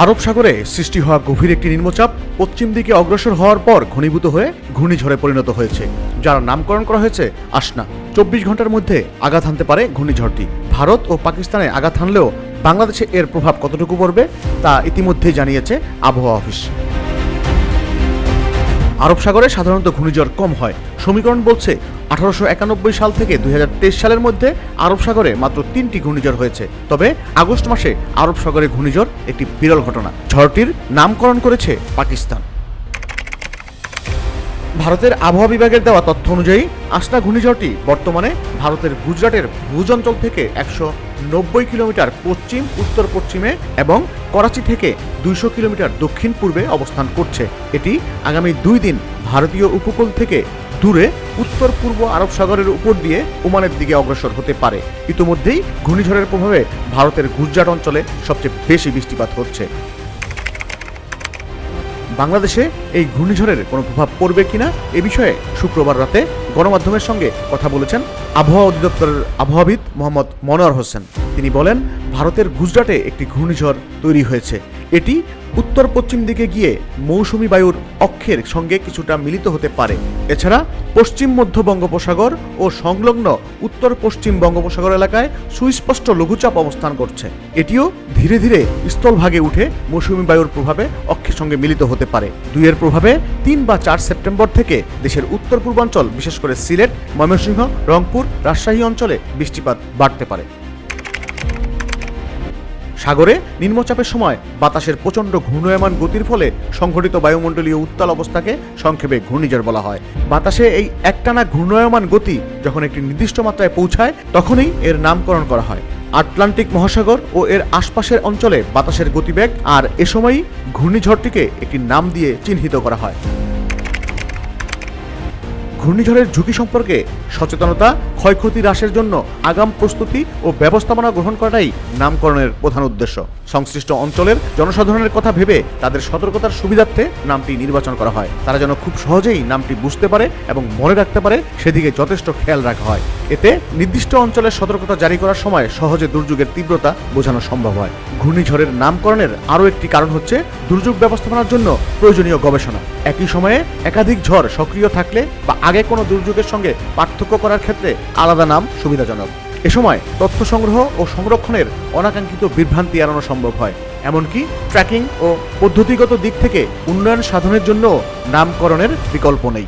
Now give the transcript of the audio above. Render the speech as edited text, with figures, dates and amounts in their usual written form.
আরব সাগরে সৃষ্টি হওয়া গভীর একটি নিম্নচাপ পশ্চিম দিকে অগ্রসর হওয়ার পর ঘনীভূত হয়ে ঘূর্ণিঝড়ে পরিণত হয়েছে, যার নামকরণ করা হয়েছে আসনা। 24 ঘন্টার মধ্যে আঘাত হানতে পারে ঘূর্ণিঝড়টি। ভারত ও পাকিস্তানে আঘাত হানলেও বাংলাদেশে এর প্রভাব কতটুকু পড়বে তা ইতিমধ্যেই জানিয়েছে আবহাওয়া অফিস। আরব সাগরে সাধারণত ঘূর্ণিঝড় কম হয়। সমীকরণ বলছে 1891 সাল থেকে 2023 সালের মধ্যে আরব সাগরে মাত্র 3টি ঘূর্ণিঝড় হয়েছে। তবে আগস্ট মাসে আরব সাগরে ঘূর্ণিঝড় একটি বিরল ঘটনা। ঝড়টির নামকরণ করেছে পাকিস্তান। ভারতের আবহাওয়া বিভাগের দেওয়া তথ্য অনুযায়ী আসনা ঘূর্ণিঝড়টি বর্তমানে ভারতের গুজরাটের ভুজ অঞ্চল থেকে 190 কিলোমিটার পশ্চিম উত্তর পশ্চিমে এবং করাচি থেকে 200 কিলোমিটার দক্ষিণ পূর্বে অবস্থান করছে। এটি আগামী 2 দিন ভারতীয় উপকূল থেকে দূরে উত্তর পূর্ব আরব সাগরের উপর দিয়ে ওমানের দিকে অগ্রসর হতে পারে। ইতিমধ্যেই ঘূর্ণিঝড়ের প্রভাবে ভারতের গুজরাট অঞ্চলে সবচেয়ে বেশি বৃষ্টিপাত হচ্ছে। বাংলাদেশে এই ঘূর্ণিঝড়ের কোনো প্রভাব পড়বে কিনা এ বিষয়ে শুক্রবার রাতে গণমাধ্যমের সঙ্গে কথা বলেছেন আবহাওয়া অধিদপ্তরের আবহাওয়াবিদ মোহাম্মদ মনোয়ার হোসেন। তিনি বলেন, ভারতের গুজরাটে একটি ঘূর্ণিঝড় তৈরি হয়েছে। এটি উত্তর পশ্চিম দিকে গিয়ে মৌসুমী বায়ুর অক্ষের সঙ্গে কিছুটা মিলিত হতে পারে। এছাড়া পশ্চিম মধ্য বঙ্গোপসাগর ও সংলগ্ন উত্তর পশ্চিম বঙ্গোপসাগর এলাকায় সুস্পষ্ট লঘুচাপ অবস্থান করছে। এটিও ধীরে ধীরে স্থলভাগে উঠে মৌসুমী বায়ুর প্রভাবে অক্ষের সঙ্গে মিলিত হতে পারে। দুইয়ের প্রভাবে 3 বা 4 সেপ্টেম্বর থেকে দেশের উত্তর পূর্বাঞ্চল, বিশেষ করে সিলেট, ময়মনসিংহ, রংপুর, রাজশাহী অঞ্চলে বৃষ্টিপাত বাড়তে পারে। সাগরে নিম্নচাপের সময় বাতাসের প্রচণ্ড ঘূর্ণায়মান গতির ফলে সংঘটিত বায়ুমণ্ডলীয় উত্তাল অবস্থাকে সংক্ষেপে ঘূর্ণিঝড় বলা হয়। বাতাসে এই একটানা ঘূর্ণায়মান গতি যখন একটি নির্দিষ্ট মাত্রায় পৌঁছায় তখনই এর নামকরণ করা হয়। আটলান্টিক মহাসাগর ও এর আশপাশের অঞ্চলে বাতাসের গতিবেগ আর এ সময়ই ঘূর্ণিঝড়টিকে একটি নাম দিয়ে চিহ্নিত করা হয়। ঘূর্ণিঝড়ের ঝুঁকি সম্পর্কে সচেতনতা, ক্ষয়ক্ষতি হ্রাসের জন্য আগাম প্রস্তুতি ও ব্যবস্থাপনা গ্রহণ করাটাই নামকরণের প্রধান উদ্দেশ্য। সংশ্লিষ্ট অঞ্চলের জনসাধারণের কথা ভেবে তাদের সতর্কতার সুবিধার্থে নামটি নির্বাচন করা হয়। তারা যেন খুব সহজেই নামটি বুঝতে পারে এবং মনে রাখতে পারে, সেদিকে যথেষ্ট খেয়াল রাখা হয়। এতে নির্দিষ্ট অঞ্চলের সতর্কতা জারি করার সময় সহজে দুর্যোগের তীব্রতা বোঝানো সম্ভব হয়। ঘূর্ণিঝড়ের নামকরণের আরও একটি কারণ হচ্ছে দুর্যোগ ব্যবস্থাপনার জন্য প্রয়োজনীয় গবেষণা। একই সময়ে একাধিক ঝড় সক্রিয় থাকলে বা আগে কোনো দুর্যোগের সঙ্গে পার্থক্য করার ক্ষেত্রে আলাদা নাম সুবিধাজনক। এ সময় তথ্য সংগ্রহ ও সংরক্ষণের অনাকাঙ্ক্ষিত বিভ্রান্তি এড়ানো সম্ভব হয়। এমনকি ট্র্যাকিং ও পদ্ধতিগত দিক থেকে উন্নয়ন সাধনের জন্য নামকরণের বিকল্প নেই।